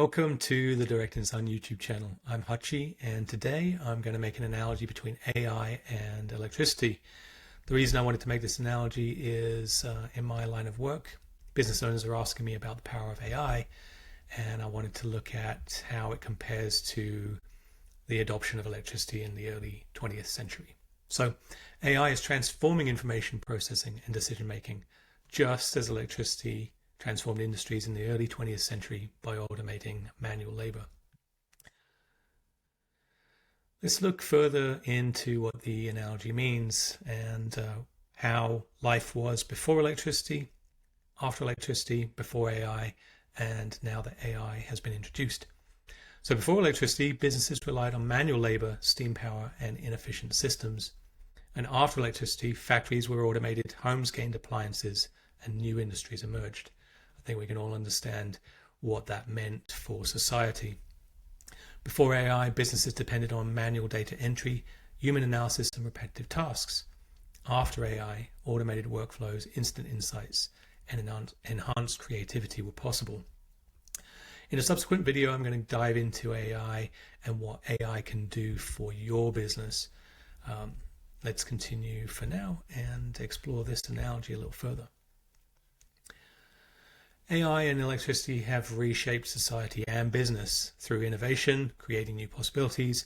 Welcome to the Direct Insight YouTube channel. I'm Hachi, and today I'm going to make an analogy between AI and electricity. The reason I wanted to make this analogy is in my line of work, business owners are asking me about the power of AI, and I wanted to look at how it compares to the adoption of electricity in the early 20th century. So AI is transforming information processing and decision making, just as electricity transformed industries in the early 20th century by automating manual labor. Let's look further into what the analogy means and how life was before electricity, after electricity, before AI, and now that AI has been introduced. So before electricity, businesses relied on manual labor, steam power, and inefficient systems. And after electricity, factories were automated, homes gained appliances, and new industries emerged. I think we can all understand what that meant for society. Before AI, businesses depended on manual data entry, human analysis, and repetitive tasks. After AI, automated workflows, instant insights, and enhanced creativity were possible. In a subsequent video, I'm going to dive into AI and what AI can do for your business. Let's continue for now and explore this analogy a little further. AI and electricity have reshaped society and business through innovation, creating new possibilities,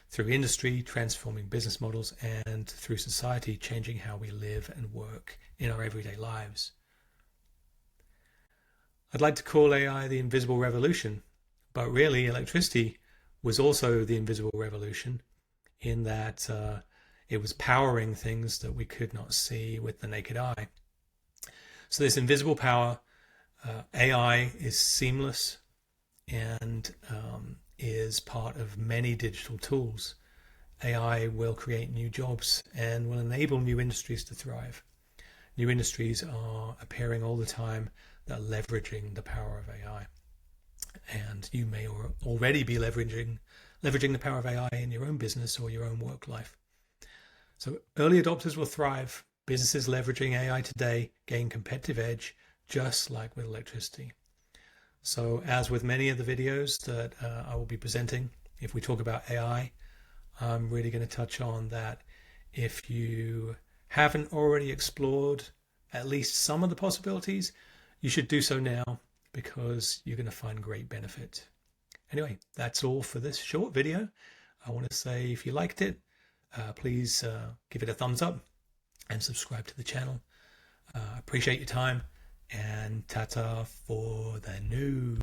through industry, transforming business models, and through society, changing how we live and work in our everyday lives. I'd like to call AI the invisible revolution, but really electricity was also the invisible revolution in that it was powering things that we could not see with the naked eye. So this invisible power, AI is seamless and is part of many digital tools. AI will create new jobs and will enable new industries to thrive. New industries are appearing all the time that are leveraging the power of AI. And you may already be leveraging the power of AI in your own business or your own work life. So early adopters will thrive. Businesses leveraging AI today gain competitive edge, just like with electricity. So as with many of the videos that I will be presenting, if we talk about AI, I'm really going to touch on that. If you haven't already explored at least some of the possibilities, you should do so now because you're going to find great benefit. Anyway, that's all for this short video. I want to say if you liked it, please give it a thumbs up and subscribe to the channel. Appreciate your time. And ta-ta for the news.